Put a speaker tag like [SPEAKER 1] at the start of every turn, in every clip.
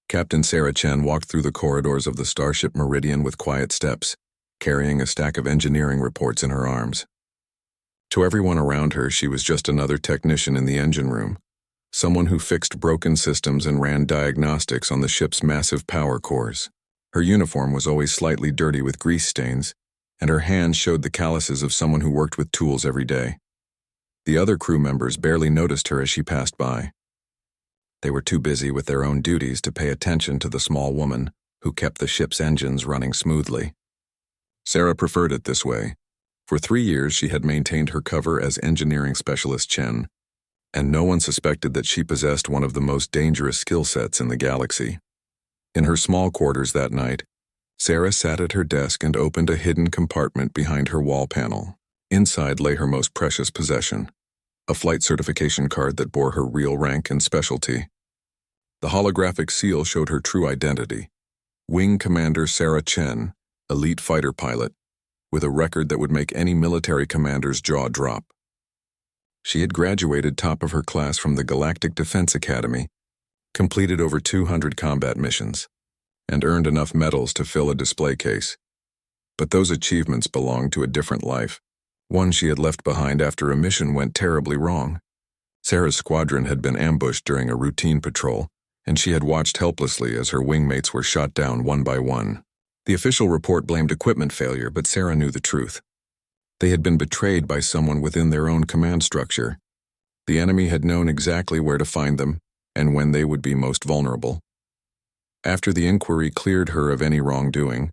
[SPEAKER 1] Captain Sarah Chen walked through the corridors of the Starship Meridian with quiet steps, carrying a stack of engineering reports in her arms. To everyone around her, she was just another technician in the engine room, someone who fixed broken systems and ran diagnostics on the ship's massive power cores. Her uniform was always slightly dirty with grease stains, and her hands showed the calluses of someone who worked with tools every day. The other crew members barely noticed her as she passed by. They were too busy with their own duties to pay attention to the small woman who kept the ship's engines running smoothly. Sarah preferred it this way. For 3 years, she had maintained her cover as Engineering Specialist Chen, and no one suspected that she possessed one of the most dangerous skill sets in the galaxy. In her small quarters that night, Sarah sat at her desk and opened a hidden compartment behind her wall panel. Inside lay her most precious possession, a flight certification card that bore her real rank and specialty. The holographic seal showed her true identity: Wing Commander Sarah Chen, elite fighter pilot, with a record that would make any military commander's jaw drop. She had graduated top of her class from the Galactic Defense Academy, completed over 200 combat missions, and earned enough medals to fill a display case. But those achievements belonged to a different life, one she had left behind after a mission went terribly wrong. Sarah's squadron had been ambushed during a routine patrol, and she had watched helplessly as her wingmates were shot down one by one. The official report blamed equipment failure, but Sarah knew the truth. They had been betrayed by someone within their own command structure. The enemy had known exactly where to find them and when they would be most vulnerable. After the inquiry cleared her of any wrongdoing,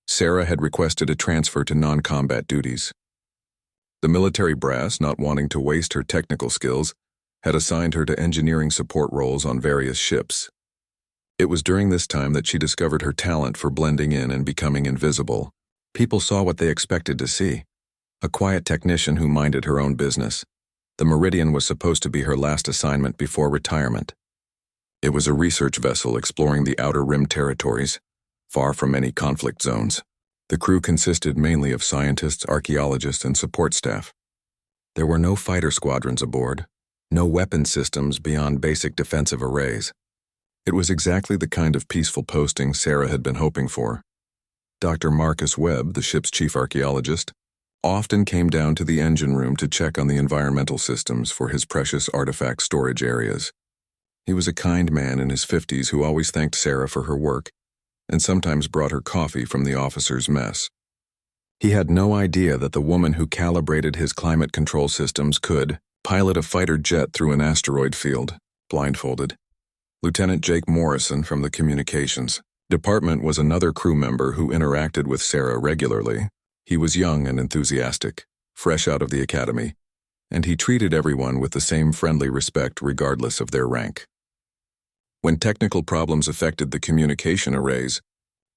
[SPEAKER 1] Sarah had requested a transfer to non-combat duties. The military brass, not wanting to waste her technical skills, had assigned her to engineering support roles on various ships. It was during this time that she discovered her talent for blending in and becoming invisible. People saw what they expected to see: a quiet technician who minded her own business. The Meridian was supposed to be her last assignment before retirement. It was a research vessel exploring the Outer Rim territories, far from any conflict zones. The crew consisted mainly of scientists, archaeologists, and support staff. There were no fighter squadrons aboard, no weapon systems beyond basic defensive arrays. It was exactly the kind of peaceful posting Sarah had been hoping for. Dr. Marcus Webb, the ship's chief archaeologist, often came down to the engine room to check on the environmental systems for his precious artifact storage areas. He was a kind man in his 50s who always thanked Sarah for her work and sometimes brought her coffee from the officers' mess. He had no idea that the woman who calibrated his climate control systems could pilot a fighter jet through an asteroid field, blindfolded. Lieutenant Jake Morrison from the Communications Department was another crew member who interacted with Sarah regularly. He was young and enthusiastic, fresh out of the academy, and he treated everyone with the same friendly respect regardless of their rank. When technical problems affected the communication arrays,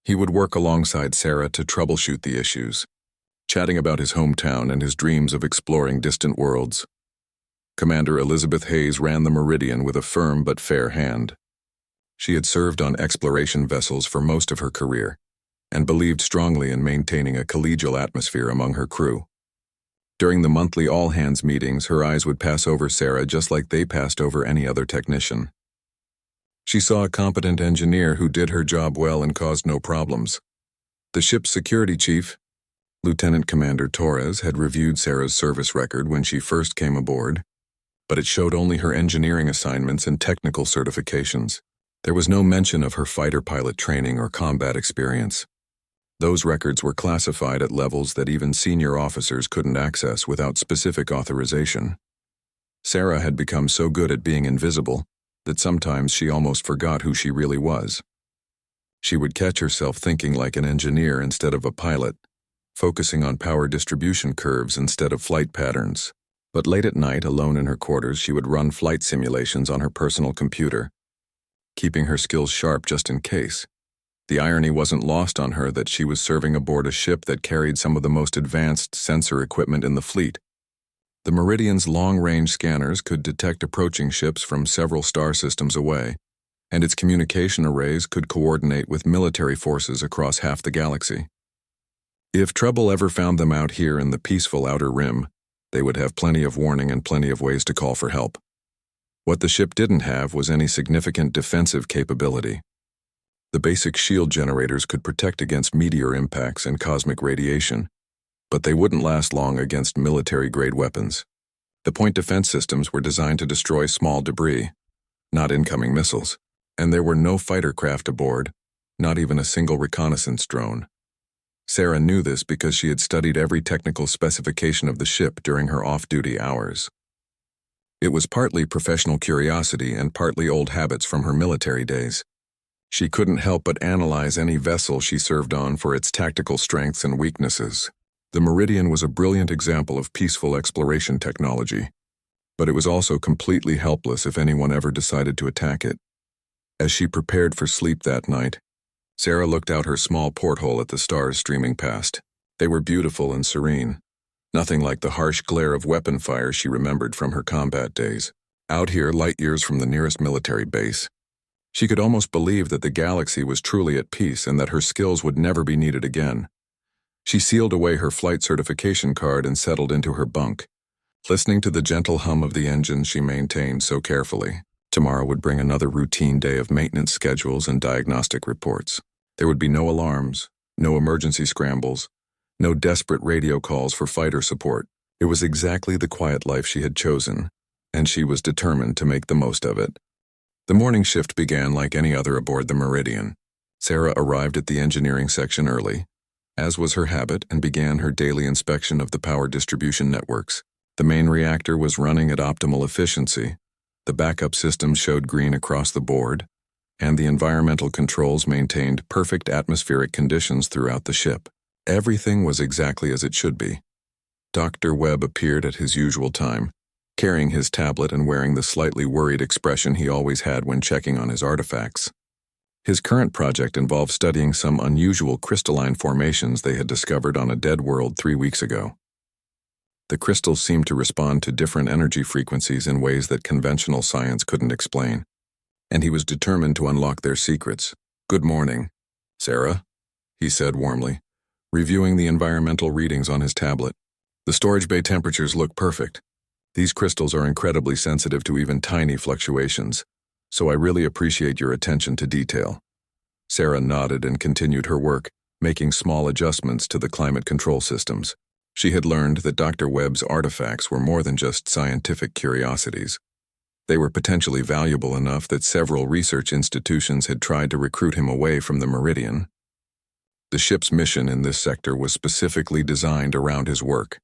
[SPEAKER 1] he would work alongside Sarah to troubleshoot the issues, chatting about his hometown and his dreams of exploring distant worlds. Commander Elizabeth Hayes ran the Meridian with a firm but fair hand. She had served on exploration vessels for most of her career and believed strongly in maintaining a collegial atmosphere among her crew. During the monthly all-hands meetings, her eyes would pass over Sarah just like they passed over any other technician. She saw a competent engineer who did her job well and caused no problems. The ship's security chief, Lieutenant Commander Torres, had reviewed Sarah's service record when she first came aboard, but it showed only her engineering assignments and technical certifications. There was no mention of her fighter pilot training or combat experience. Those records were classified at levels that even senior officers couldn't access without specific authorization. Sarah had become so good at being invisible that sometimes she almost forgot who she really was. She would catch herself thinking like an engineer instead of a pilot, focusing on power distribution curves instead of flight patterns. But late at night, alone in her quarters, she would run flight simulations on her personal computer, keeping her skills sharp just in case. The irony wasn't lost on her that she was serving aboard a ship that carried some of the most advanced sensor equipment in the fleet. The Meridian's long-range scanners could detect approaching ships from several star systems away, and its communication arrays could coordinate with military forces across half the galaxy. If trouble ever found them out here in the peaceful Outer Rim, they would have plenty of warning and plenty of ways to call for help. What the ship didn't have was any significant defensive capability. The basic shield generators could protect against meteor impacts and cosmic radiation, but they wouldn't last long against military-grade weapons. The point defense systems were designed to destroy small debris, not incoming missiles, and there were no fighter craft aboard, not even a single reconnaissance drone. Sarah knew this because she had studied every technical specification of the ship during her off-duty hours. It was partly professional curiosity and partly old habits from her military days. She couldn't help but analyze any vessel she served on for its tactical strengths and weaknesses. The Meridian was a brilliant example of peaceful exploration technology, but it was also completely helpless if anyone ever decided to attack it. As she prepared for sleep that night, Sarah looked out her small porthole at the stars streaming past. They were beautiful and serene, nothing like the harsh glare of weapon fire she remembered from her combat days. Out here, light years from the nearest military base, she could almost believe that the galaxy was truly at peace and that her skills would never be needed again. She sealed away her flight certification card and settled into her bunk, listening to the gentle hum of the engines she maintained so carefully. Tomorrow would bring another routine day of maintenance schedules and diagnostic reports. There would be no alarms, no emergency scrambles, no desperate radio calls for fighter support. It was exactly the quiet life she had chosen, and she was determined to make the most of it. The morning shift began like any other aboard the Meridian. Sarah arrived at the engineering section early, as was her habit, and began her daily inspection of the power distribution networks. The main reactor was running at optimal efficiency. The backup systems showed green across the board, and the environmental controls maintained perfect atmospheric conditions throughout the ship. Everything was exactly as it should be. Dr. Webb appeared at his usual time, carrying his tablet and wearing the slightly worried expression he always had when checking on his artifacts. His current project involved studying some unusual crystalline formations they had discovered on a dead world 3 weeks ago. The crystals seemed to respond to different energy frequencies in ways that conventional science couldn't explain, and he was determined to unlock their secrets. "Good morning, Sarah," he said warmly, reviewing the environmental readings on his tablet. "The storage bay temperatures look perfect. These crystals are incredibly sensitive to even tiny fluctuations, so I really appreciate your attention to detail." Sarah nodded and continued her work, making small adjustments to the climate control systems. She had learned that Dr. Webb's artifacts were more than just scientific curiosities. They were potentially valuable enough that several research institutions had tried to recruit him away from the Meridian. The ship's mission in this sector was specifically designed around his work.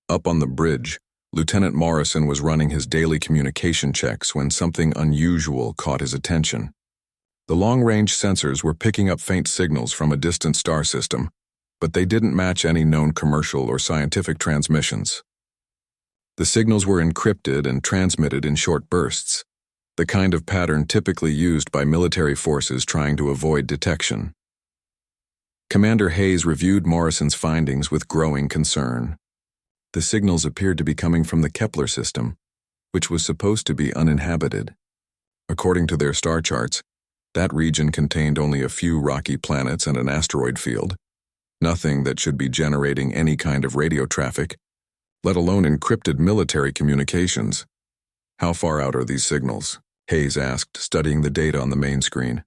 [SPEAKER 1] Up on the bridge, Lieutenant Morrison was running his daily communication checks when something unusual caught his attention. The long-range sensors were picking up faint signals from a distant star system, but they didn't match any known commercial or scientific transmissions. The signals were encrypted and transmitted in short bursts, the kind of pattern typically used by military forces trying to avoid detection. Commander Hayes reviewed Morrison's findings with growing concern. The signals appeared to be coming from the Kepler system, which was supposed to be uninhabited. According to their star charts, that region contained only a few rocky planets and an asteroid field, nothing that should be generating any kind of radio traffic, let alone encrypted military communications. "How far out are these signals?" Hayes asked, studying the data on the main screen.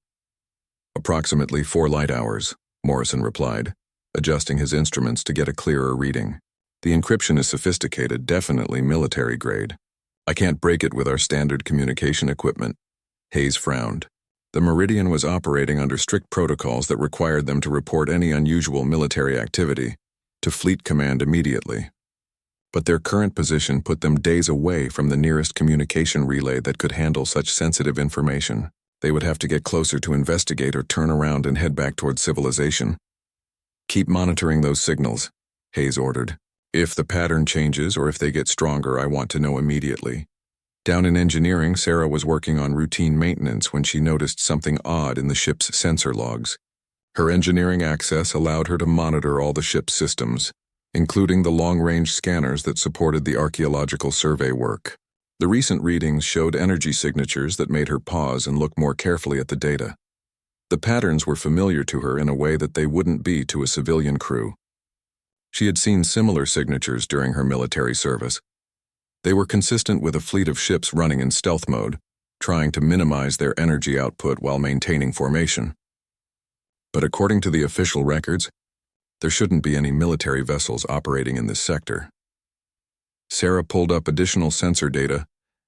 [SPEAKER 1] "Approximately 4 light hours," Morrison replied, adjusting his instruments to get a clearer reading. "The encryption is sophisticated, definitely military grade. I can't break it with our standard communication equipment." Hayes frowned. The Meridian was operating under strict protocols that required them to report any unusual military activity to Fleet Command immediately. But their current position put them days away from the nearest communication relay that could handle such sensitive information. They would have to get closer to investigate or turn around and head back toward civilization. "Keep monitoring those signals," Hayes ordered. "If the pattern changes or if they get stronger, I want to know immediately." Down in engineering, Sarah was working on routine maintenance when she noticed something odd in the ship's sensor logs. Her engineering access allowed her to monitor all the ship's systems, including the long-range scanners that supported the archaeological survey work. The recent readings showed energy signatures that made her pause and look more carefully at the data. The patterns were familiar to her in a way that they wouldn't be to a civilian crew. She had seen similar signatures during her military service. They were consistent with a fleet of ships running in stealth mode, trying to minimize their energy output while maintaining formation. But according to the official records, there shouldn't be any military vessels operating in this sector. Sarah pulled up additional sensor data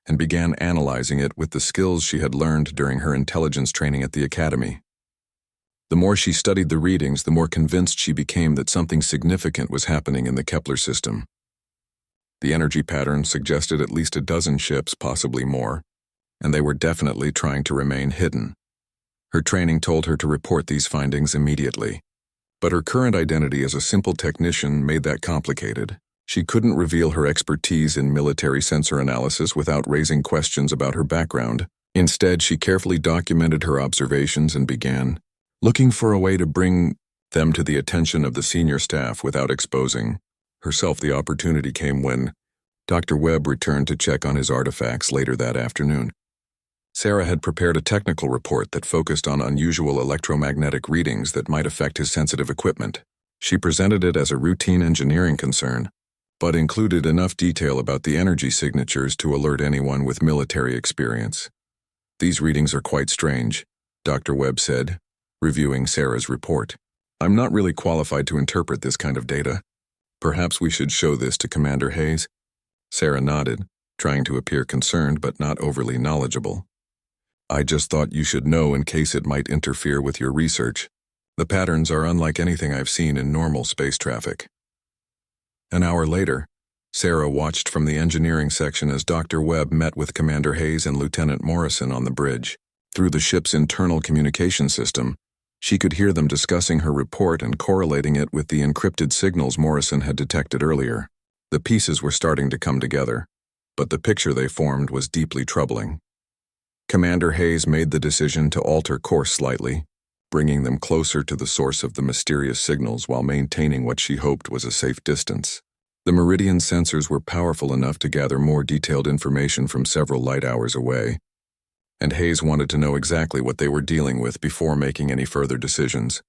[SPEAKER 1] and began analyzing it with the skills she had learned during her intelligence training at the academy. The more she studied the readings, the more convinced she became that something significant was happening in the Kepler system. The energy pattern suggested at least a dozen ships, possibly more, and they were definitely trying to remain hidden. Her training told her to report these findings immediately. But her current identity as a simple technician made that complicated. She couldn't reveal her expertise in military sensor analysis without raising questions about her background. Instead, she carefully documented her observations and began looking for a way to bring them to the attention of the senior staff without exposing herself. The opportunity came when Dr. Webb returned to check on his artifacts later that afternoon. Sarah had prepared a technical report that focused on unusual electromagnetic readings that might affect his sensitive equipment. She presented it as a routine engineering concern, but included enough detail about the energy signatures to alert anyone with military experience. "These readings are quite strange," Dr. Webb said, reviewing Sarah's report. "I'm not really qualified to interpret this kind of data. Perhaps we should show this to Commander Hayes?" Sarah nodded, trying to appear concerned but not overly knowledgeable. "I just thought you should know in case it might interfere with your research. The patterns are unlike anything I've seen in normal space traffic." An hour later, Sarah watched from the engineering section as Dr. Webb met with Commander Hayes and Lieutenant Morrison on the bridge. Through the ship's internal communication system, she could hear them discussing her report and correlating it with the encrypted signals Morrison had detected earlier. The pieces were starting to come together, but the picture they formed was deeply troubling. Commander Hayes made the decision to alter course slightly, bringing them closer to the source of the mysterious signals while maintaining what she hoped was a safe distance. The Meridian sensors were powerful enough to gather more detailed information from several light hours away, and Hayes wanted to know exactly what they were dealing with before making any further decisions.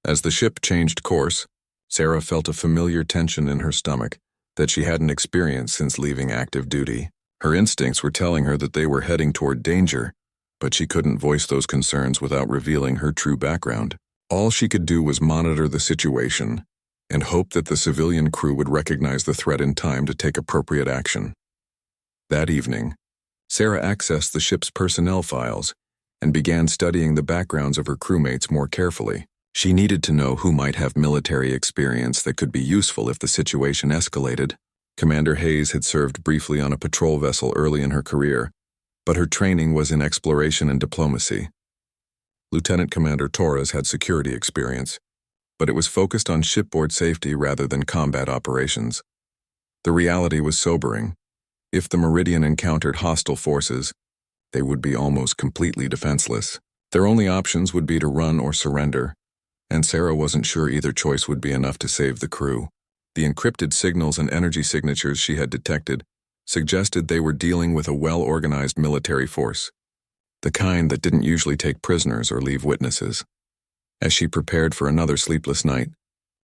[SPEAKER 1] As the ship changed course, Sarah felt a familiar tension in her stomach that she hadn't experienced since leaving active duty. Her instincts were telling her that they were heading toward danger, but she couldn't voice those concerns without revealing her true background. All she could do was monitor the situation and hope that the civilian crew would recognize the threat in time to take appropriate action. That evening, Sarah accessed the ship's personnel files and began studying the backgrounds of her crewmates more carefully. She needed to know who might have military experience that could be useful if the situation escalated. Commander Hayes had served briefly on a patrol vessel early in her career, but her training was in exploration and diplomacy. Lieutenant Commander Torres had security experience, but it was focused on shipboard safety rather than combat operations. The reality was sobering. If the Meridian encountered hostile forces, they would be almost completely defenseless. Their only options would be to run or surrender, and Sarah wasn't sure either choice would be enough to save the crew. The encrypted signals and energy signatures she had detected suggested they were dealing with a well-organized military force, the kind that didn't usually take prisoners or leave witnesses. As she prepared for another sleepless night,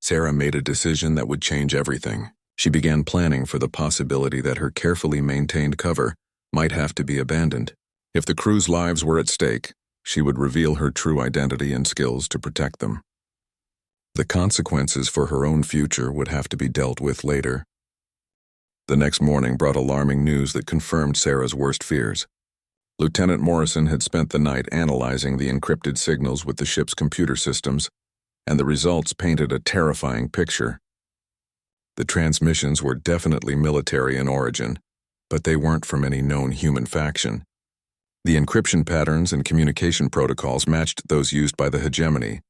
[SPEAKER 1] Sarah made a decision that would change everything. She began planning for the possibility that her carefully maintained cover might have to be abandoned. If the crew's lives were at stake, she would reveal her true identity and skills to protect them. The consequences for her own future would have to be dealt with later. The next morning brought alarming news that confirmed Sarah's worst fears. Lieutenant Morrison had spent the night analyzing the encrypted signals with the ship's computer systems, and the results painted a terrifying picture. The transmissions were definitely military in origin, but they weren't from any known human faction. The encryption patterns and communication protocols matched those used by the Hegemony,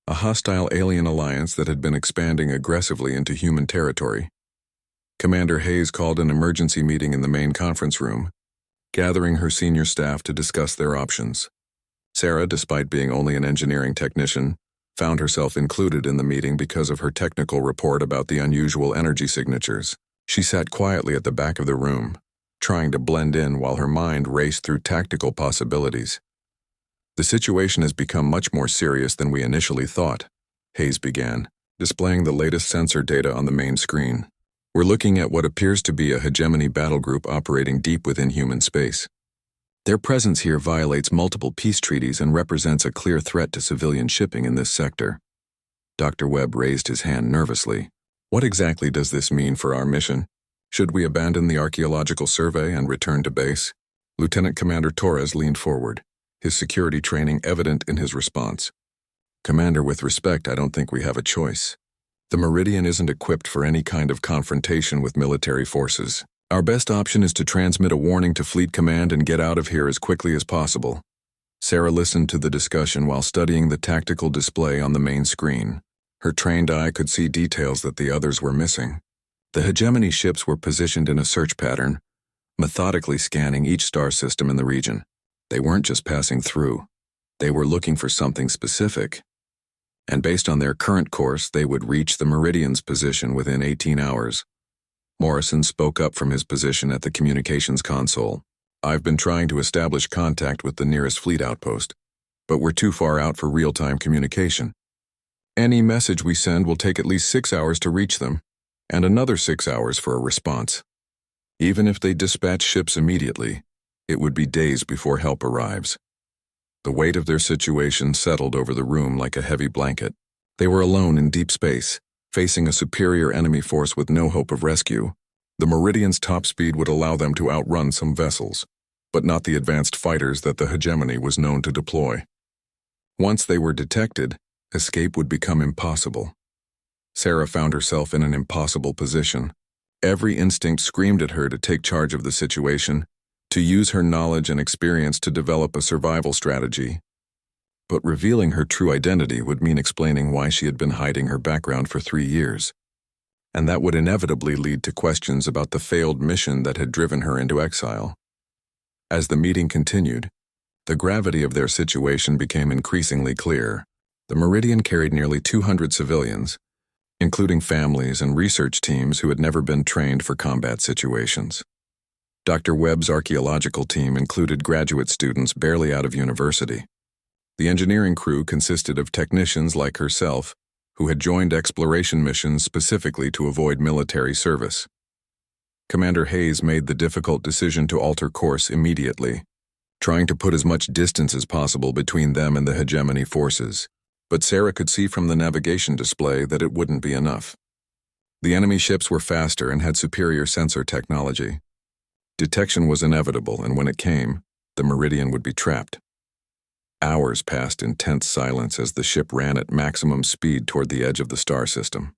[SPEAKER 1] a hostile alien alliance that had been expanding aggressively into human territory. Commander Hayes called an emergency meeting in the main conference room, gathering her senior staff to discuss their options. Sarah, despite being only an engineering technician, found herself included in the meeting because of her technical report about the unusual energy signatures. She sat quietly at the back of the room, trying to blend in while her mind raced through tactical possibilities. "The situation has become much more serious than we initially thought," Hayes began, displaying the latest sensor data on the main screen. "We're looking at what appears to be a Hegemony battle group operating deep within human space. Their presence here violates multiple peace treaties and represents a clear threat to civilian shipping in this sector. Dr. Webb raised his hand nervously. What exactly does this mean for our mission? Should we abandon the archaeological survey and return to base? Lieutenant Commander Torres leaned forward, his security training evident in his response. Commander, with respect, I don't think we have a choice. The Meridian isn't equipped for any kind of confrontation with military forces. Our best option is to transmit a warning to Fleet Command and get out of here as quickly as possible. Sarah listened to the discussion while studying the tactical display on the main screen. Her trained eye could see details that the others were missing. The hegemony ships were positioned in a search pattern, methodically scanning each star system in the region. They weren't just passing through. They were looking for something specific. And based on their current course, they would reach the Meridian's position within 18 hours. Morrison spoke up from his position at the communications console. I've been trying to establish contact with the nearest fleet outpost, but we're too far out for real-time communication. Any message we send will take at least 6 hours to reach them, and another 6 hours for a response. Even if they dispatch ships immediately, it would be days before help arrives. The weight of their situation settled over the room like a heavy blanket. They were alone in deep space, facing a superior enemy force with no hope of rescue. The Meridian's top speed would allow them to outrun some vessels, but not the advanced fighters that the hegemony was known to deploy. Once they were detected, escape would become impossible. Sarah found herself in an impossible position. Every instinct screamed at her to take charge of the situation, to use her knowledge and experience to develop a survival strategy. But revealing her true identity would mean explaining why she had been hiding her background for 3 years. And that would inevitably lead to questions about the failed mission that had driven her into exile. As the meeting continued, the gravity of their situation became increasingly clear. The Meridian carried nearly 200 civilians, including families and research teams who had never been trained for combat situations. Dr. Webb's archaeological team included graduate students barely out of university. The engineering crew consisted of technicians like herself, who had joined exploration missions specifically to avoid military service. Commander Hayes made the difficult decision to alter course immediately, trying to put as much distance as possible between them and the hegemony forces. But Sarah could see from the navigation display that it wouldn't be enough. The enemy ships were faster and had superior sensor technology. Detection was inevitable, and when it came, the Meridian would be trapped. Hours passed in tense silence as the ship ran at maximum speed toward the edge of the star system.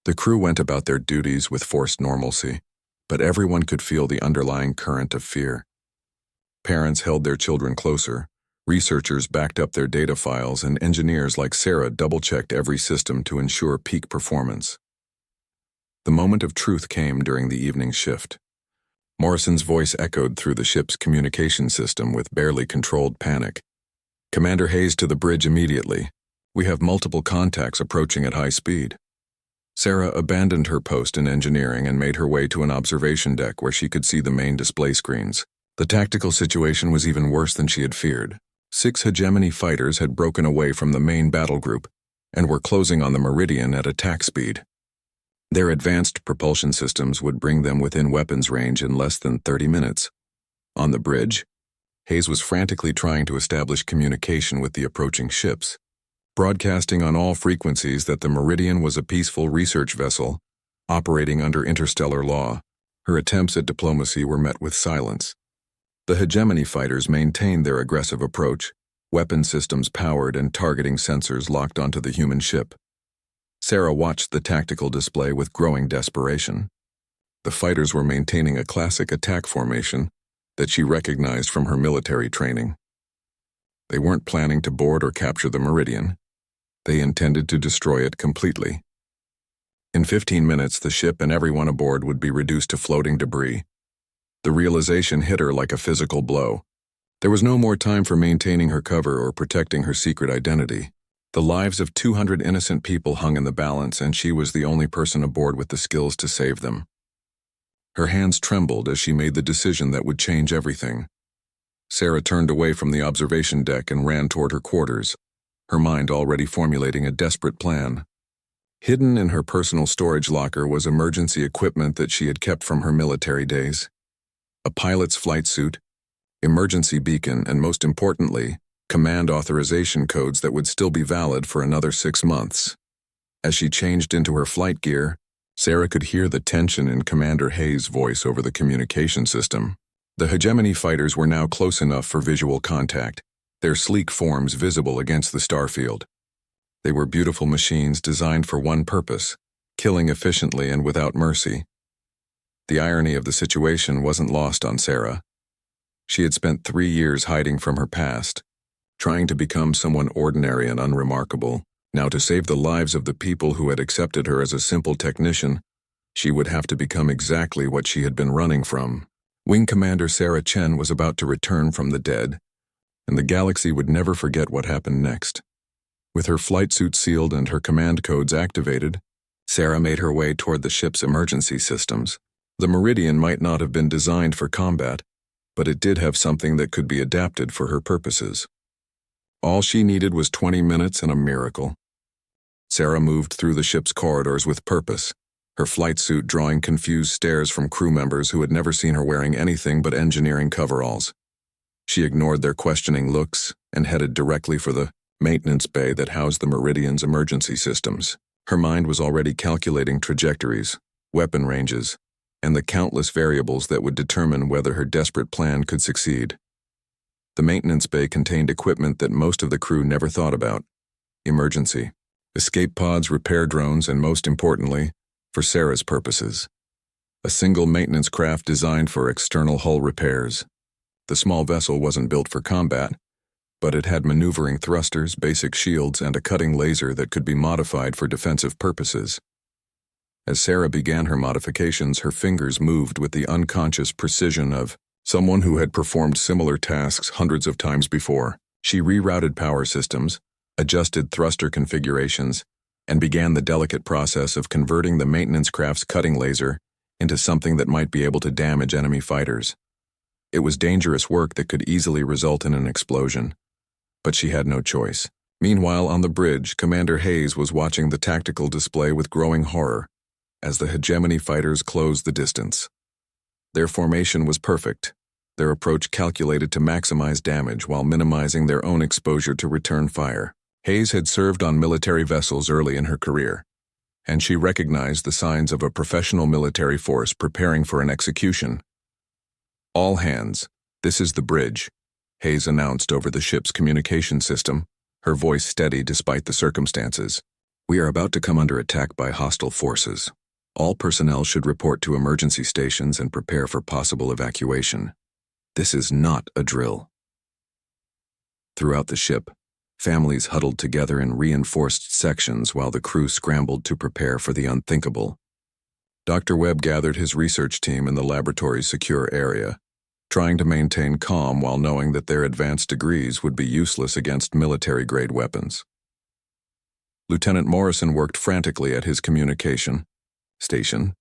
[SPEAKER 1] The crew went about their duties with forced normalcy, but everyone could feel the underlying current of fear. Parents held their children closer, researchers backed up their data files, and engineers like Sarah double-checked every system to ensure peak performance. The moment of truth came during the evening shift. Morrison's voice echoed through the ship's communication system with barely controlled panic. Commander Hayes to the bridge immediately. We have multiple contacts approaching at high speed. Sarah abandoned her post in engineering and made her way to an observation deck where she could see the main display screens. The tactical situation was even worse than she had feared. 6 hegemony fighters had broken away from the main battle group and were closing on the Meridian at attack speed. Their advanced propulsion systems would bring them within weapons range in less than 30 minutes. On the bridge, Hayes was frantically trying to establish communication with the approaching ships, broadcasting on all frequencies that the Meridian was a peaceful research vessel operating under interstellar law. Her attempts at diplomacy were met with silence. The hegemony fighters maintained their aggressive approach, weapon systems powered and targeting sensors locked onto the human ship. Sarah watched the tactical display with growing desperation. The fighters were maintaining a classic attack formation that she recognized from her military training. They weren't planning to board or capture the Meridian. They intended to destroy it completely. In 15 minutes, the ship and everyone aboard would be reduced to floating debris. The realization hit her like a physical blow. There was no more time for maintaining her cover or protecting her secret identity. The lives of 200 innocent people hung in the balance, and she was the only person aboard with the skills to save them. Her hands trembled as she made the decision that would change everything. Sarah turned away from the observation deck and ran toward her quarters, her mind already formulating a desperate plan. Hidden in her personal storage locker was emergency equipment that she had kept from her military days. A pilot's flight suit, emergency beacon, and most importantly, command authorization codes that would still be valid for another 6 months. As she changed into her flight gear, Sarah could hear the tension in Commander Hayes' voice over the communication system. The hegemony fighters were now close enough for visual contact, their sleek forms visible against the starfield. They were beautiful machines designed for one purpose: killing efficiently and without mercy. The irony of the situation wasn't lost on Sarah. She had spent 3 years hiding from her past, trying to become someone ordinary and unremarkable. Now, to save the lives of the people who had accepted her as a simple technician, she would have to become exactly what she had been running from. Wing Commander Sarah Chen was about to return from the dead, and the galaxy would never forget what happened next. With her flight suit sealed and her command codes activated, Sarah made her way toward the ship's emergency systems. The Meridian might not have been designed for combat, but it did have something that could be adapted for her purposes. All she needed was 20 minutes and a miracle. Sarah moved through the ship's corridors with purpose, her flight suit drawing confused stares from crew members who had never seen her wearing anything but engineering coveralls. She ignored their questioning looks and headed directly for the maintenance bay that housed the Meridian's emergency systems. Her mind was already calculating trajectories, weapon ranges, and the countless variables that would determine whether her desperate plan could succeed. The maintenance bay contained equipment that most of the crew never thought about: emergency, escape pods, repair drones, and most importantly, for Sarah's purposes, a single maintenance craft designed for external hull repairs. The small vessel wasn't built for combat, but it had maneuvering thrusters, basic shields, and a cutting laser that could be modified for defensive purposes. As Sarah began her modifications, her fingers moved with the unconscious precision of someone who had performed similar tasks hundreds of times before. She rerouted power systems, adjusted thruster configurations, and began the delicate process of converting the maintenance craft's cutting laser into something that might be able to damage enemy fighters. It was dangerous work that could easily result in an explosion, but she had no choice. Meanwhile, on the bridge, Commander Hayes was watching the tactical display with growing horror as the hegemony fighters closed the distance. Their formation was perfect, their approach calculated to maximize damage while minimizing their own exposure to return fire. Hayes had served on military vessels early in her career, and she recognized the signs of a professional military force preparing for an execution. "All hands, this is the bridge," Hayes announced over the ship's communication system, her voice steady despite the circumstances. "We are about to come under attack by hostile forces. All personnel should report to emergency stations and prepare for possible evacuation. This is not a drill." Throughout the ship, families huddled together in reinforced sections while the crew scrambled to prepare for the unthinkable. Dr. Webb gathered his research team in the laboratory's secure area, trying to maintain calm while knowing that their advanced degrees would be useless against military-grade weapons. Lieutenant Morrison worked frantically at his communication station,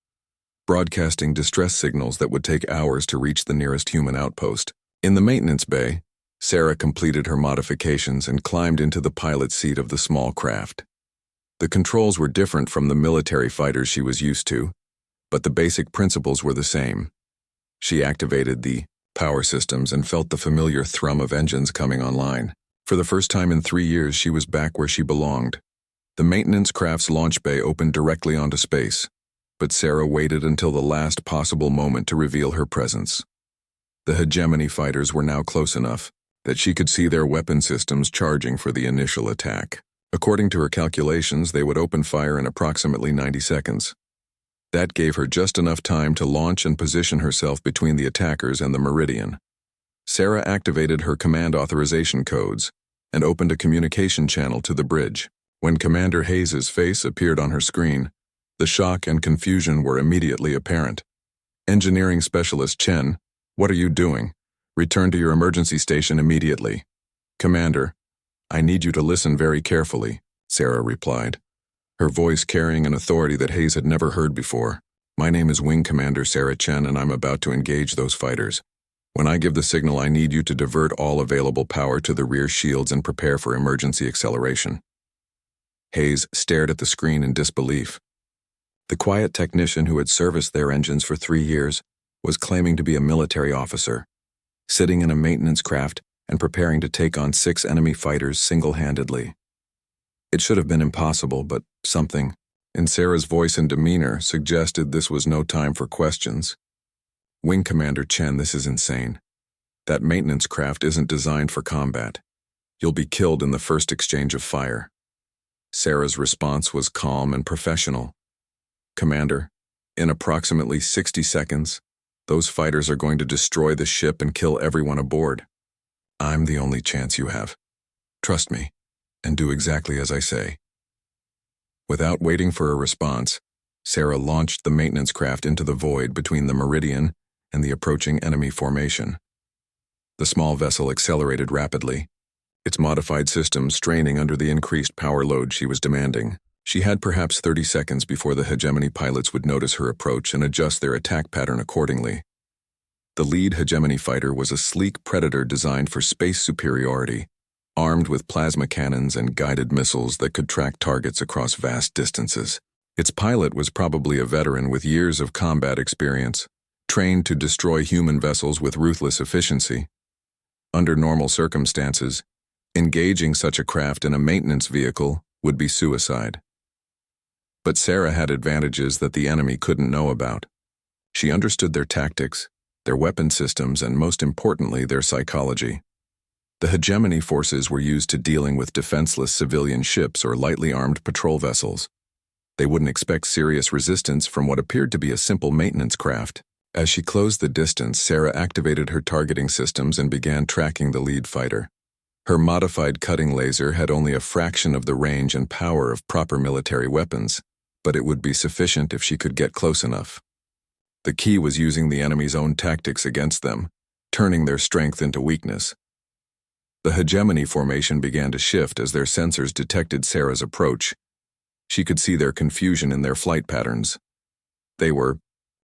[SPEAKER 1] broadcasting distress signals that would take hours to reach the nearest human outpost. In the maintenance bay, Sarah completed her modifications and climbed into the pilot's seat of the small craft. The controls were different from the military fighters she was used to, but the basic principles were the same. She activated the power systems and felt the familiar thrum of engines coming online. For the first time in 3 years, she was back where she belonged. The maintenance craft's launch bay opened directly onto space, but Sarah waited until the last possible moment to reveal her presence. The hegemony fighters were now close enough that she could see their weapon systems charging for the initial attack. According to her calculations, they would open fire in approximately 90 seconds. That gave her just enough time to launch and position herself between the attackers and the Meridian. Sarah activated her command authorization codes and opened a communication channel to the bridge. When Commander Hayes' face appeared on her screen, the shock and confusion were immediately apparent. "Engineering Specialist Chen, what are you doing? Return to your emergency station immediately." "Commander, I need you to listen very carefully," Sarah replied, her voice carrying an authority that Hayes had never heard before. "My name is Wing Commander Sarah Chen, and I'm about to engage those fighters. When I give the signal, I need you to divert all available power to the rear shields and prepare for emergency acceleration." Hayes stared at the screen in disbelief. The quiet technician who had serviced their engines for 3 years was claiming to be a military officer. sitting in a maintenance craft and preparing to take on 6 enemy fighters single-handedly. It should have been impossible, but something in Sarah's voice and demeanor suggested this was no time for questions. Wing Commander Chen, this is insane. That maintenance craft isn't designed for combat. You'll be killed in the first exchange of fire. Sarah's response was calm and professional. Commander, in approximately 60 seconds, those fighters are going to destroy the ship and kill everyone aboard. I'm the only chance you have. Trust me, and do exactly as I say. Without waiting for a response, Sarah launched the maintenance craft into the void between the Meridian and the approaching enemy formation. The small vessel accelerated rapidly, its modified systems straining under the increased power load she was demanding. She had perhaps 30 seconds before the Hegemony pilots would notice her approach and adjust their attack pattern accordingly. The lead Hegemony fighter was a sleek Predator designed for space superiority, armed with plasma cannons and guided missiles that could track targets across vast distances. Its pilot was probably a veteran with years of combat experience, trained to destroy human vessels with ruthless efficiency. Under normal circumstances, engaging such a craft in a maintenance vehicle would be suicide. But Sarah had advantages that the enemy couldn't know about. She understood their tactics, their weapon systems, and most importantly, their psychology. The Hegemony forces were used to dealing with defenseless civilian ships or lightly armed patrol vessels. They wouldn't expect serious resistance from what appeared to be a simple maintenance craft. As she closed the distance, Sarah activated her targeting systems and began tracking the lead fighter. Her modified cutting laser had only a fraction of the range and power of proper military weapons, but it would be sufficient if she could get close enough. The key was using the enemy's own tactics against them, turning their strength into weakness. The Hegemony formation began to shift as their sensors detected Sarah's approach. She could see their confusion in their flight patterns. They were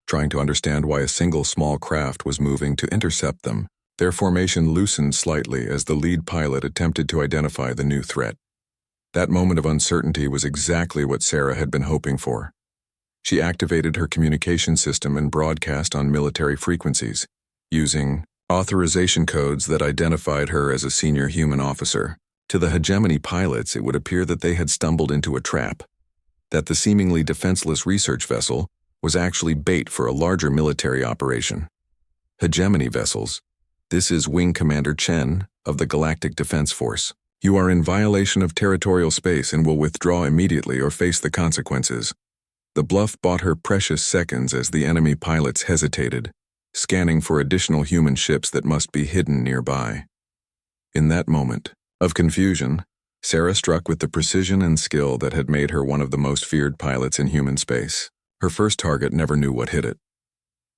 [SPEAKER 1] trying to understand why a single small craft was moving to intercept them. Their formation loosened slightly as the lead pilot attempted to identify the new threat. That moment of uncertainty was exactly what Sarah had been hoping for. She activated her communication system and broadcast on military frequencies, using authorization codes that identified her as a senior human officer. To the Hegemony pilots, it would appear that they had stumbled into a trap, that the seemingly defenseless research vessel was actually bait for a larger military operation. Hegemony vessels. This is Wing Commander Chen of the Galactic Defense Force. You are in violation of territorial space and will withdraw immediately or face the consequences. The bluff bought her precious seconds as the enemy pilots hesitated, scanning for additional human ships that must be hidden nearby. In that moment of confusion, Sarah struck with the precision and skill that had made her one of the most feared pilots in human space. Her first target never knew what hit it.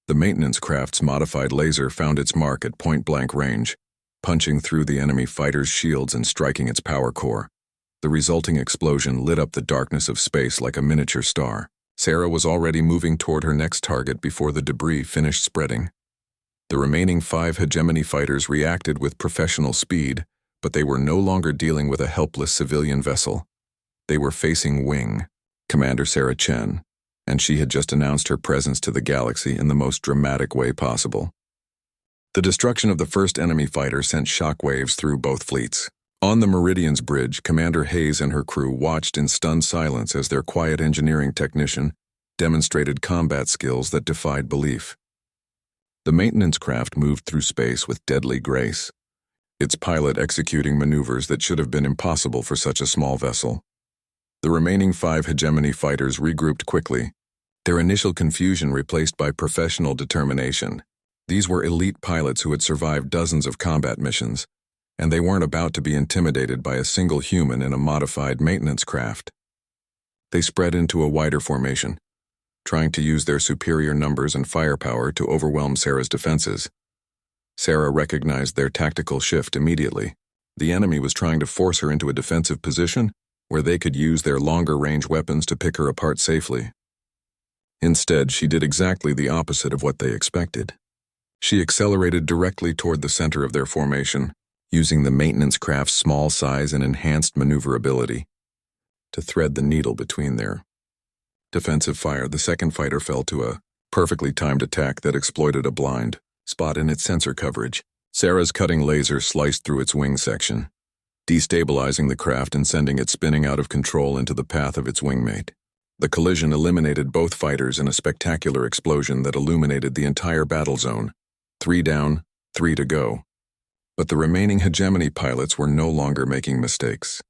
[SPEAKER 1] The maintenance craft's modified laser found its mark at point-blank range, punching through the enemy fighter's shields and striking its power core. The resulting explosion lit up the darkness of space like a miniature star. Sarah was already moving toward her next target before the debris finished spreading. The remaining 5 Hegemony fighters reacted with professional speed, but they were no longer dealing with a helpless civilian vessel. They were facing Wing Commander Sarah Chen, and she had just announced her presence to the galaxy in the most dramatic way possible. The destruction of the first enemy fighter sent shockwaves through both fleets. On the Meridian's bridge, Commander Hayes and her crew watched in stunned silence as their quiet engineering technician demonstrated combat skills that defied belief. The maintenance craft moved through space with deadly grace, its pilot executing maneuvers that should have been impossible for such a small vessel. The remaining 5 Hegemony fighters regrouped quickly, their initial confusion replaced by professional determination. These were elite pilots who had survived dozens of combat missions, and they weren't about to be intimidated by a single human in a modified maintenance craft. They spread into a wider formation, trying to use their superior numbers and firepower to overwhelm Sarah's defenses. Sarah recognized their tactical shift immediately. The enemy was trying to force her into a defensive position where they could use their longer-range weapons to pick her apart safely. Instead, she did exactly the opposite of what they expected. She accelerated directly toward the center of their formation, using the maintenance craft's small size and enhanced maneuverability to thread the needle between their defensive fire. The second fighter fell to a perfectly timed attack that exploited a blind spot in its sensor coverage. Sarah's cutting laser sliced through its wing section, destabilizing the craft and sending it spinning out of control into the path of its wingmate. The collision eliminated both fighters in a spectacular explosion that illuminated the entire battle zone. 3 down, 3 to go. But the remaining hegemony pilots were no longer making mistakes.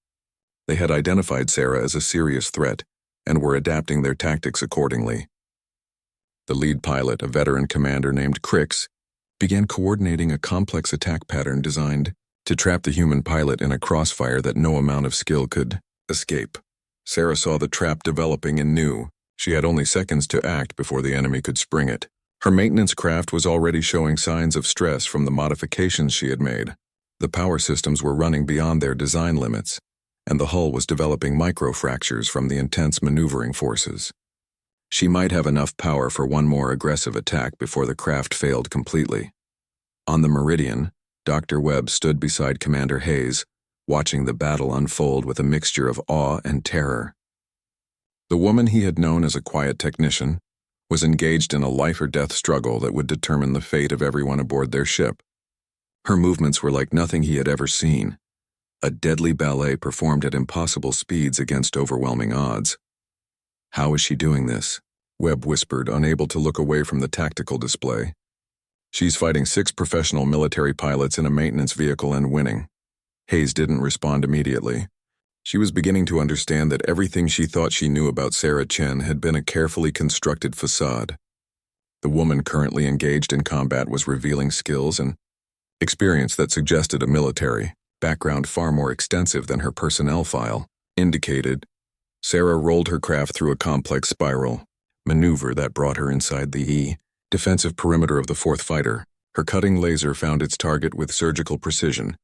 [SPEAKER 1] They had identified Sarah as a serious threat and were adapting their tactics accordingly. The lead pilot, a veteran commander named Crix, began coordinating a complex attack pattern designed to trap the human pilot in a crossfire that no amount of skill could escape. Sarah saw the trap developing and knew she had only seconds to act before the enemy could spring it. Her maintenance craft was already showing signs of stress from the modifications she had made. The power systems were running beyond their design limits, and the hull was developing microfractures from the intense maneuvering forces. She might have enough power for one more aggressive attack before the craft failed completely. On the Meridian, Dr. Webb stood beside Commander Hayes, watching the battle unfold with a mixture of awe and terror. The woman he had known as a quiet technician was engaged in a life-or-death struggle that would determine the fate of everyone aboard their ship. Her movements were like nothing he had ever seen, a deadly ballet performed at impossible speeds against overwhelming odds. "How is she doing this?" Webb whispered, unable to look away from the tactical display. "She's fighting 6 professional military pilots in a maintenance vehicle and winning." Hayes didn't respond immediately. She was beginning to understand that everything she thought she knew about Sarah Chen had been a carefully constructed facade. The woman currently engaged in combat was revealing skills and experience that suggested a military background far more extensive than her personnel file indicated. Sarah rolled her craft through a complex spiral maneuver that brought her inside the defensive perimeter of the 4th fighter. Her cutting laser found its target with surgical precision,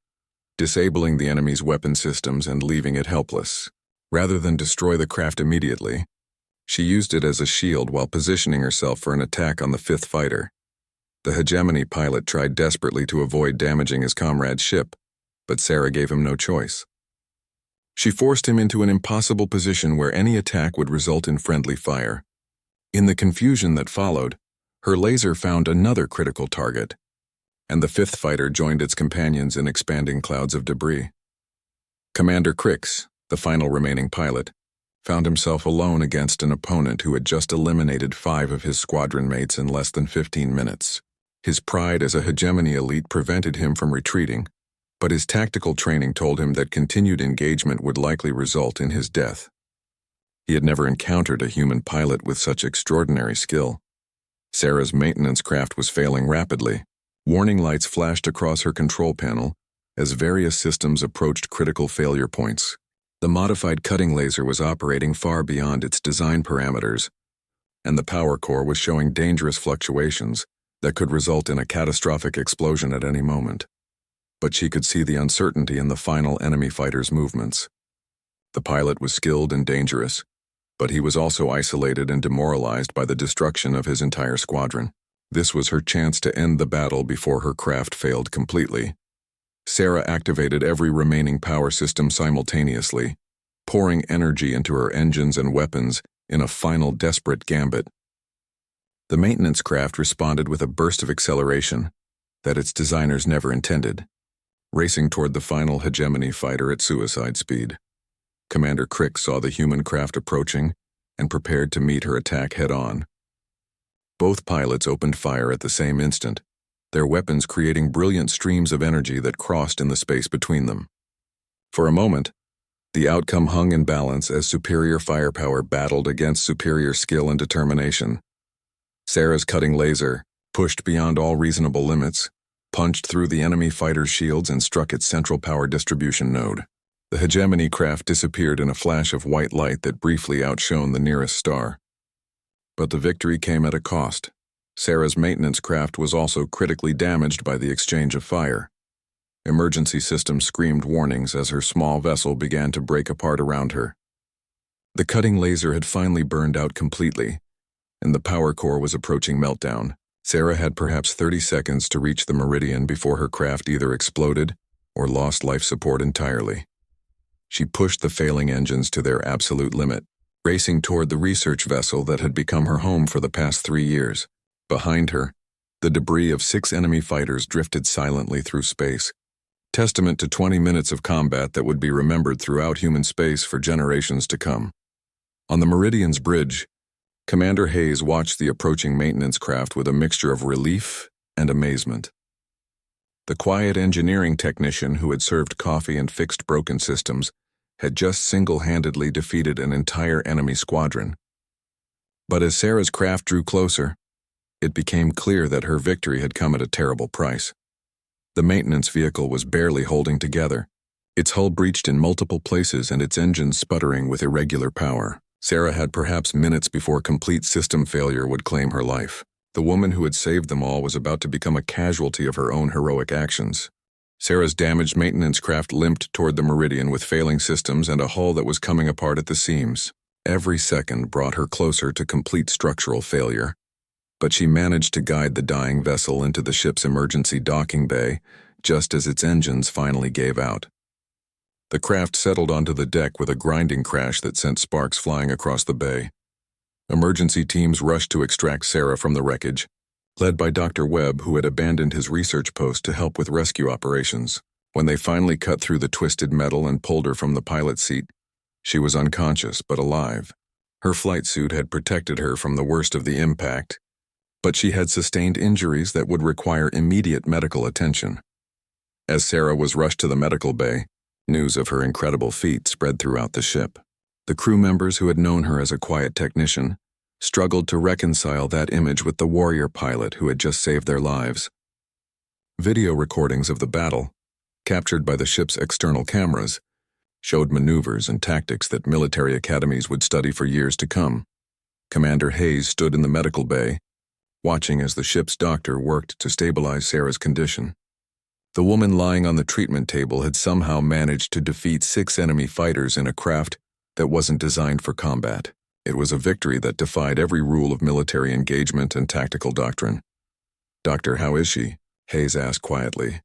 [SPEAKER 1] disabling the enemy's weapon systems and leaving it helpless. Rather than destroy the craft immediately, she used it as a shield while positioning herself for an attack on the 5th fighter. The hegemony pilot tried desperately to avoid damaging his comrade's ship, but Sarah gave him no choice. She forced him into an impossible position where any attack would result in friendly fire. In the confusion that followed, her laser found another critical target, and the 5th fighter joined its companions in expanding clouds of debris. Commander Crix, the final remaining pilot, found himself alone against an opponent who had just eliminated 5 of his squadron mates in less than 15 minutes. His pride as a hegemony elite prevented him from retreating, but his tactical training told him that continued engagement would likely result in his death. He had never encountered a human pilot with such extraordinary skill. Sarah's maintenance craft was failing rapidly. Warning lights flashed across her control panel as various systems approached critical failure points. The modified cutting laser was operating far beyond its design parameters, and the power core was showing dangerous fluctuations that could result in a catastrophic explosion at any moment. But she could see the uncertainty in the final enemy fighter's movements. The pilot was skilled and dangerous, but he was also isolated and demoralized by the destruction of his entire squadron. This was her chance to end the battle before her craft failed completely. Sarah activated every remaining power system simultaneously, pouring energy into her engines and weapons in a final desperate gambit. The maintenance craft responded with a burst of acceleration that its designers never intended, racing toward the final hegemony fighter at suicide speed. Commander Crix saw the human craft approaching and prepared to meet her attack head-on. Both pilots opened fire at the same instant, their weapons creating brilliant streams of energy that crossed in the space between them. For a moment, the outcome hung in balance as superior firepower battled against superior skill and determination. Sarah's cutting laser, pushed beyond all reasonable limits, punched through the enemy fighter's shields and struck its central power distribution node. The hegemony craft disappeared in a flash of white light that briefly outshone the nearest star. But the victory came at a cost. Sarah's maintenance craft was also critically damaged by the exchange of fire. Emergency systems screamed warnings as her small vessel began to break apart around her. The cutting laser had finally burned out completely, and the power core was approaching meltdown. Sarah had perhaps 30 seconds to reach the Meridian before her craft either exploded or lost life support entirely. She pushed the failing engines to their absolute limit, racing toward the research vessel that had become her home for the past 3 years. Behind her, The debris of 6 enemy fighters drifted silently through space, testament to 20 minutes of combat that would be remembered throughout human space for generations to come. On the Meridian's bridge, Commander Hayes watched the approaching maintenance craft with a mixture of relief and amazement. The quiet engineering technician who had served coffee and fixed broken systems had just single-handedly defeated an entire enemy squadron. But as Sarah's craft drew closer, it became clear that her victory had come at a terrible price. The maintenance vehicle was barely holding together, its hull breached in multiple places and its engines sputtering with irregular power. Sarah had perhaps minutes before complete system failure would claim her life. The woman who had saved them all was about to become a casualty of her own heroic actions. Sarah's damaged maintenance craft limped toward the Meridian with failing systems and a hull that was coming apart at the seams. Every second brought her closer to complete structural failure, but she managed to guide the dying vessel into the ship's emergency docking bay just as its engines finally gave out. The craft settled onto the deck with a grinding crash that sent sparks flying across the bay. Emergency teams rushed to extract Sarah from the wreckage, led by Dr. Webb, who had abandoned his research post to help with rescue operations. When they finally cut through the twisted metal and pulled her from the pilot's seat, she was unconscious but alive. Her flight suit had protected her from the worst of the impact, but she had sustained injuries that would require immediate medical attention. As Sarah was rushed to the medical bay, news of her incredible feat spread throughout the ship. The crew members who had known her as a quiet technician struggled to reconcile that image with the warrior pilot who had just saved their lives. Video recordings of the battle, captured by the ship's external cameras, showed maneuvers and tactics that military academies would study for years to come. Commander Hayes stood in the medical bay, watching as the ship's doctor worked to stabilize Sarah's condition. The woman lying on the treatment table had somehow managed to defeat 6 enemy fighters in a craft that wasn't designed for combat. It was a victory that defied every rule of military engagement and tactical doctrine. "Doctor, how is she?" Hayes asked quietly,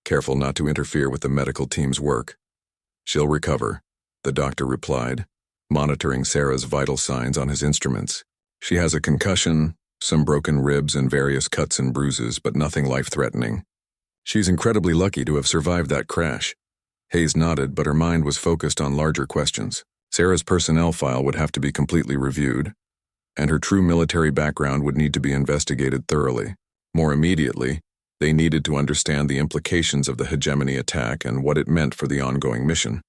[SPEAKER 1] careful not to interfere with the medical team's work. "She'll recover," the doctor replied, monitoring Sarah's vital signs on his instruments. "She has a concussion, some broken ribs and various cuts and bruises, but nothing life-threatening. She's incredibly lucky to have survived that crash." Hayes nodded, but her mind was focused on larger questions. Sarah's personnel file would have to be completely reviewed, and her true military background would need to be investigated thoroughly. More immediately, they needed to understand the implications of the hegemony attack and what it meant for the ongoing mission.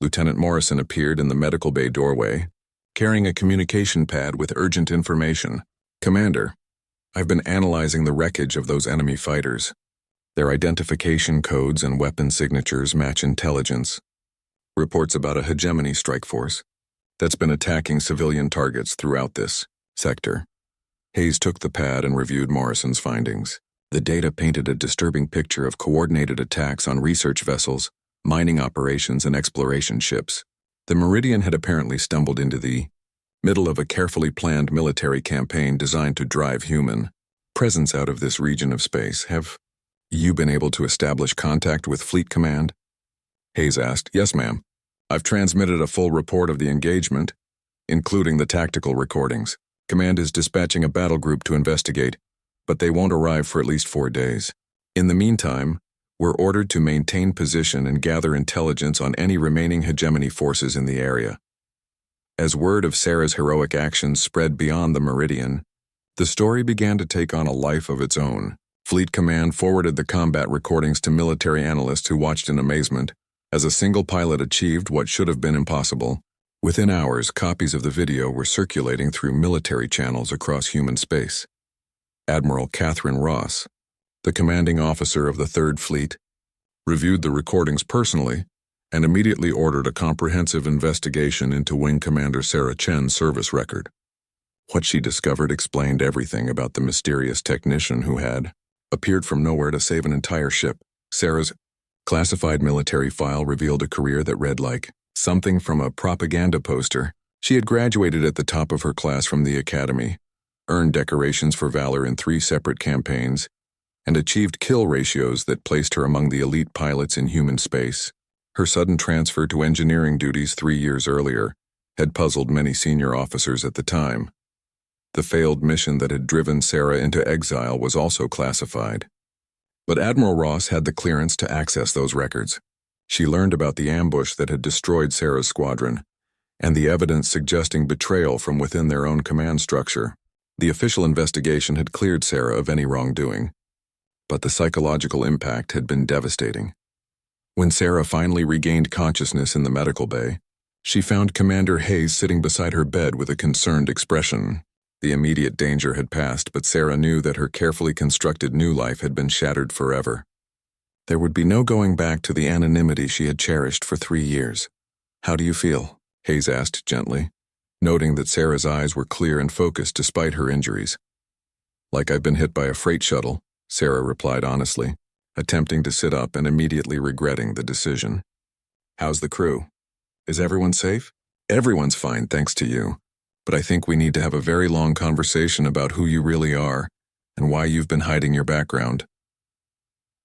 [SPEAKER 1] Lieutenant Morrison appeared in the medical bay doorway, carrying a communication pad with urgent information. "Commander, I've been analyzing the wreckage of those enemy fighters. Their identification codes and weapon signatures match intelligence. Reports about a hegemony strike force that's been attacking civilian targets throughout this sector." Hayes took the pad and reviewed Morrison's findings. The data painted a disturbing picture of coordinated attacks on research vessels, mining operations, and exploration ships. The Meridian had apparently stumbled into the middle of a carefully planned military campaign designed to drive human presence out of this region of space. "Have you been able to establish contact with Fleet Command?" Hayes asked. "Yes, ma'am. I've transmitted a full report of the engagement, including the tactical recordings. Command is dispatching a battle group to investigate, but they won't arrive for at least 4 days. In the meantime, we're ordered to maintain position and gather intelligence on any remaining hegemony forces in the area." As word of Sarah's heroic actions spread beyond the Meridian, the story began to take on a life of its own. Fleet Command forwarded the combat recordings to military analysts who watched in amazement as a single pilot achieved what should have been impossible. Within hours, copies of the video were circulating through military channels across human space. Admiral Catherine Ross, the commanding officer of the Third Fleet, reviewed the recordings personally and immediately ordered a comprehensive investigation into Wing Commander Sarah Chen's service record. What she discovered explained everything about the mysterious technician who had appeared from nowhere to save an entire ship. Sarah's classified military file revealed a career that read like something from a propaganda poster. She had graduated at the top of her class from the academy, earned decorations for valor in 3 separate campaigns, and achieved kill ratios that placed her among the elite pilots in human space. Her sudden transfer to engineering duties 3 years earlier had puzzled many senior officers at the time. The failed mission that had driven Sarah into exile was also classified. But Admiral Ross had the clearance to access those records. She learned about the ambush that had destroyed Sarah's squadron, and the evidence suggesting betrayal from within their own command structure. The official investigation had cleared Sarah of any wrongdoing, but the psychological impact had been devastating. When Sarah finally regained consciousness in the medical bay, she found Commander Hayes sitting beside her bed with a concerned expression. The immediate danger had passed, but Sarah knew that her carefully constructed new life had been shattered forever. There would be no going back to the anonymity she had cherished for 3 years. "How do you feel?" Hayes asked gently, noting that Sarah's eyes were clear and focused despite her injuries. "Like I've been hit by a freight shuttle," Sarah replied honestly, attempting to sit up and immediately regretting the decision. "How's the crew? Is everyone safe?" "Everyone's fine, thanks to you. But I think we need to have a very long conversation about who you really are and why you've been hiding your background."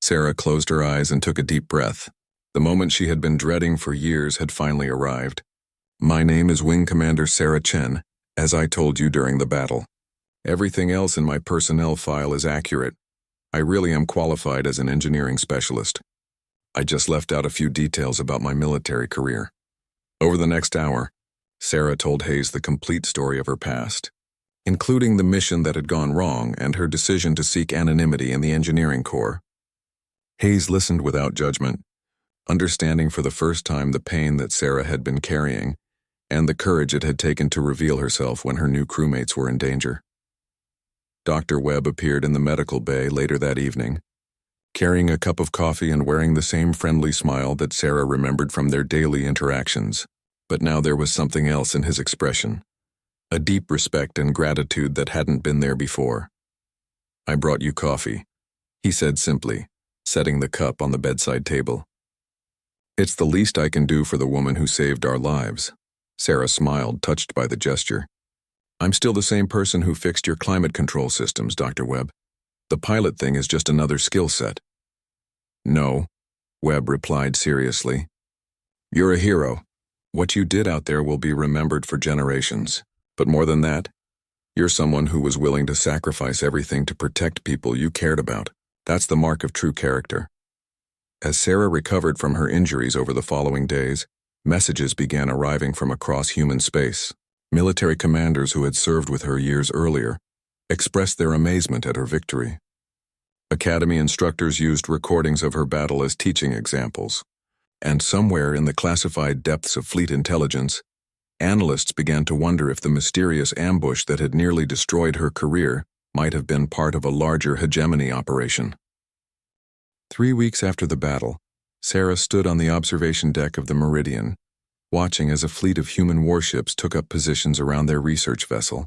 [SPEAKER 1] Sarah closed her eyes and took a deep breath. The moment she had been dreading for years had finally arrived. "My name is Wing Commander Sarah Chen, as I told you during the battle. Everything else in my personnel file is accurate. I really am qualified as an engineering specialist. I just left out a few details about my military career." Over the next hour, Sarah told Hayes the complete story of her past, including the mission that had gone wrong and her decision to seek anonymity in the engineering corps. Hayes listened without judgment, understanding for the first time the pain that Sarah had been carrying and the courage it had taken to reveal herself when her new crewmates were in danger. Dr. Webb appeared in the medical bay later that evening, carrying a cup of coffee and wearing the same friendly smile that Sarah remembered from their daily interactions. But now there was something else in his expression, a deep respect and gratitude that hadn't been there before. "I brought you coffee," he said simply, setting the cup on the bedside table. "It's the least I can do for the woman who saved our lives." Sarah smiled, touched by the gesture. "I'm still the same person who fixed your climate control systems, Dr. Webb. The pilot thing is just another skill set." "No," Webb replied seriously. "You're a hero. What you did out there will be remembered for generations. But more than that, you're someone who was willing to sacrifice everything to protect people you cared about. That's the mark of true character." As Sarah recovered from her injuries over the following days, messages began arriving from across human space. Military commanders who had served with her years earlier expressed their amazement at her victory. Academy instructors used recordings of her battle as teaching examples. And somewhere in the classified depths of fleet intelligence, analysts began to wonder if the mysterious ambush that had nearly destroyed her career might have been part of a larger hegemony operation. 3 weeks after the battle, Sarah stood on the observation deck of the Meridian, watching as a fleet of human warships took up positions around their research vessel.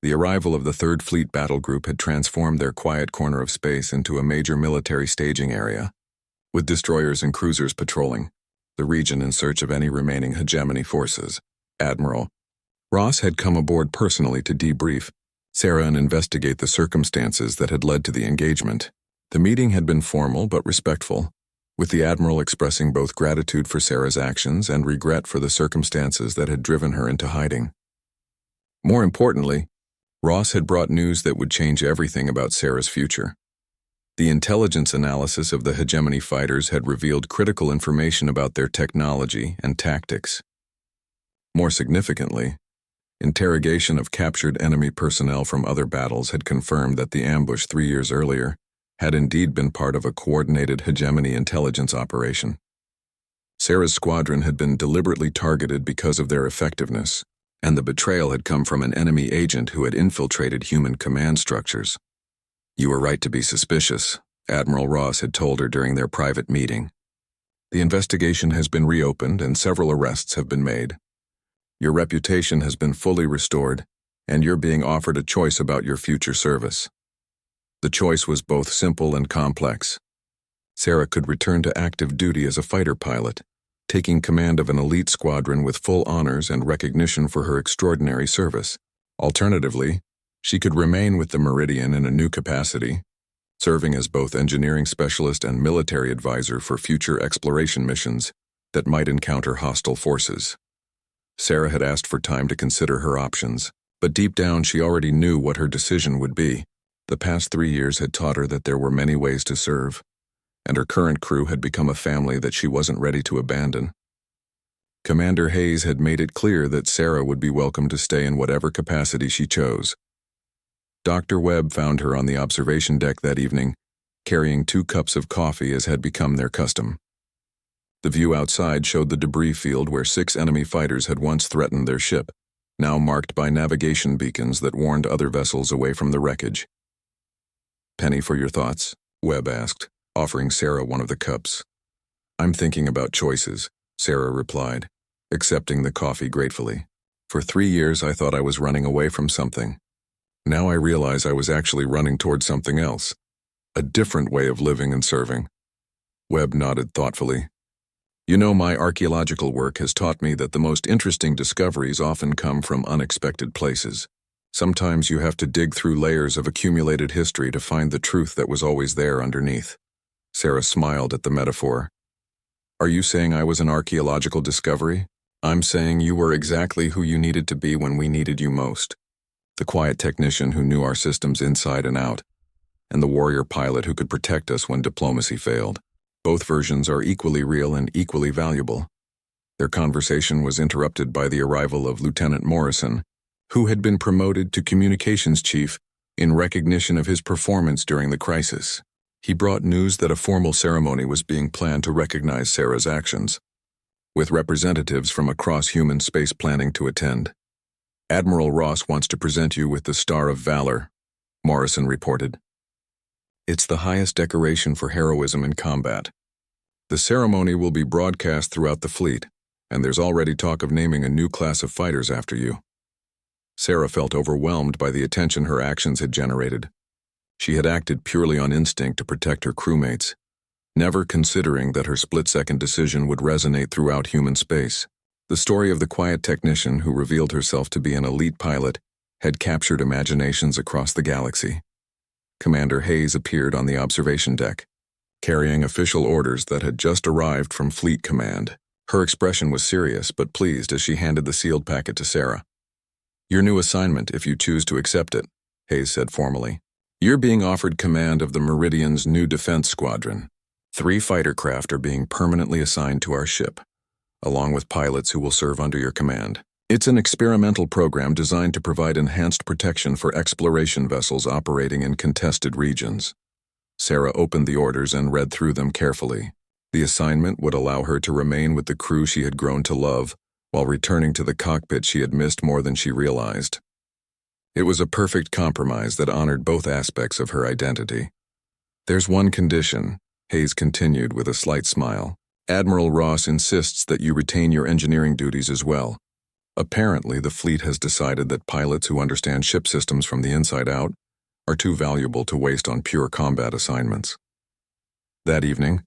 [SPEAKER 1] The arrival of the 3rd Fleet Battle Group had transformed their quiet corner of space into a major military staging area, with destroyers and cruisers patrolling the region in search of any remaining hegemony forces. Admiral Ross had come aboard personally to debrief Sarah and investigate the circumstances that had led to the engagement. The meeting had been formal but respectful, with the Admiral expressing both gratitude for Sarah's actions and regret for the circumstances that had driven her into hiding. More importantly, Ross had brought news that would change everything about Sarah's future. The intelligence analysis of the hegemony fighters had revealed critical information about their technology and tactics. More significantly, interrogation of captured enemy personnel from other battles had confirmed that the ambush 3 years earlier had indeed been part of a coordinated hegemony intelligence operation. Sarah's squadron had been deliberately targeted because of their effectiveness, and the betrayal had come from an enemy agent who had infiltrated human command structures. "You were right to be suspicious," Admiral Ross had told her during their private meeting. "The investigation has been reopened and several arrests have been made. Your reputation has been fully restored, and you're being offered a choice about your future service." The choice was both simple and complex. Sarah could return to active duty as a fighter pilot, taking command of an elite squadron with full honors and recognition for her extraordinary service. Alternatively, she could remain with the Meridian in a new capacity, serving as both engineering specialist and military advisor for future exploration missions that might encounter hostile forces. Sarah had asked for time to consider her options, But deep down, she already knew what her decision would be. The past 3 years had taught her that there were many ways to serve, and her current crew had become a family that she wasn't ready to abandon. Commander Hayes had made it clear that Sarah would be welcome to stay in whatever capacity she chose. Dr. Webb found her on the observation deck that evening, carrying 2 cups of coffee as had become their custom. The view outside showed the debris field where 6 enemy fighters had once threatened their ship, now marked by navigation beacons that warned other vessels away from the wreckage. "Penny, for your thoughts?" Webb asked, offering Sarah one of the cups. "I'm thinking about choices," Sarah replied, accepting the coffee gratefully. "For 3 years I thought I was running away from something. Now I realize I was actually running toward something else, a different way of living and serving." Webb nodded thoughtfully. "You know, my archaeological work has taught me that the most interesting discoveries often come from unexpected places. Sometimes you have to dig through layers of accumulated history to find the truth that was always there underneath." Sarah smiled at the metaphor. "Are you saying I was an archaeological discovery?" "I'm saying you were exactly who you needed to be when we needed you most. The quiet technician who knew our systems inside and out, and the warrior pilot who could protect us when diplomacy failed. Both versions are equally real and equally valuable." Their conversation was interrupted by the arrival of Lieutenant Morrison, who had been promoted to communications chief in recognition of his performance during the crisis. He brought news that a formal ceremony was being planned to recognize Sarah's actions, with representatives from across human space planning to attend. "Admiral Ross wants to present you with the Star of Valor," Morrison reported. "It's the highest decoration for heroism in combat. The ceremony will be broadcast throughout the fleet, and there's already talk of naming a new class of fighters after you." Sarah felt overwhelmed by the attention her actions had generated. She had acted purely on instinct to protect her crewmates, never considering that her split-second decision would resonate throughout human space. The story of the quiet technician who revealed herself to be an elite pilot had captured imaginations across the galaxy. Commander Hayes appeared on the observation deck, carrying official orders that had just arrived from Fleet Command. Her expression was serious but pleased as she handed the sealed packet to Sarah. "Your new assignment, if you choose to accept it," Hayes said formally. "You're being offered command of the Meridian's new defense squadron. 3 fighter craft are being permanently assigned to our ship, along with pilots who will serve under your command. It's an experimental program designed to provide enhanced protection for exploration vessels operating in contested regions." Sarah opened the orders and read through them carefully. The assignment would allow her to remain with the crew she had grown to love, while returning to the cockpit she had missed more than she realized. It was a perfect compromise that honored both aspects of her identity. "There's one condition," Hayes continued with a slight smile. "Admiral Ross insists that you retain your engineering duties as well. Apparently, the fleet has decided that pilots who understand ship systems from the inside out are too valuable to waste on pure combat assignments." That evening,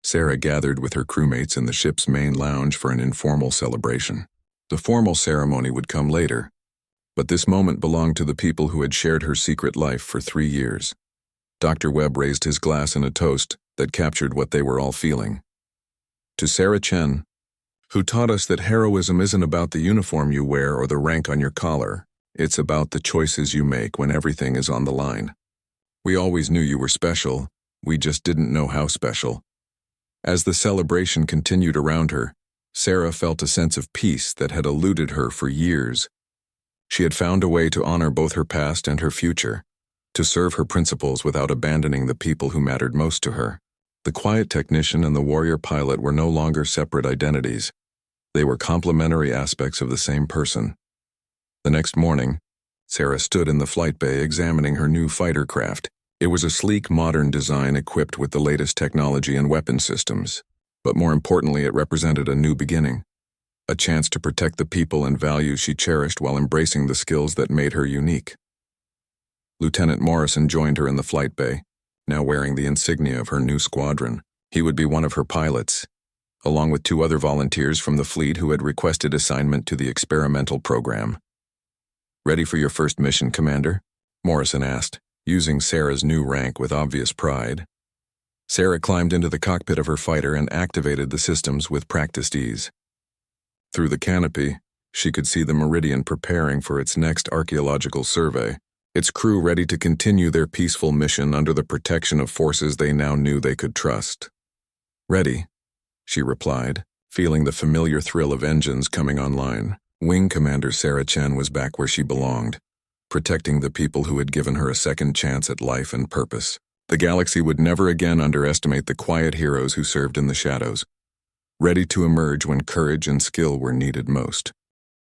[SPEAKER 1] Sarah gathered with her crewmates in the ship's main lounge for an informal celebration. The formal ceremony would come later, but this moment belonged to the people who had shared her secret life for 3 years. Dr. Webb raised his glass in a toast that captured what they were all feeling. "To Sarah Chen, who taught us that heroism isn't about the uniform you wear or the rank on your collar. It's about the choices you make when everything is on the line. We always knew you were special, we just didn't know how special." As the celebration continued around her, Sarah felt a sense of peace that had eluded her for years. She had found a way to honor both her past and her future, to serve her principles without abandoning the people who mattered most to her. The quiet technician and the warrior pilot were no longer separate identities. They were complementary aspects of the same person. The next morning, Sarah stood in the flight bay examining her new fighter craft. It was a sleek, modern design equipped with the latest technology and weapon systems. But more importantly, it represented a new beginning. A chance to protect the people and values she cherished while embracing the skills that made her unique. Lieutenant Morrison joined her in the flight bay, now wearing the insignia of her new squadron. He would be one of her pilots, along with 2 other volunteers from the fleet who had requested assignment to the experimental program. "Ready for your first mission, Commander?" Morrison asked, using Sarah's new rank with obvious pride. Sarah climbed into the cockpit of her fighter and activated the systems with practiced ease. Through the canopy, she could see the Meridian preparing for its next archaeological survey, its crew ready to continue their peaceful mission under the protection of forces they now knew they could trust. "Ready," she replied, feeling the familiar thrill of engines coming online. Wing Commander Sarah Chen was back where she belonged, protecting the people who had given her a second chance at life and purpose. The galaxy would never again underestimate the quiet heroes who served in the shadows, ready to emerge when courage and skill were needed most.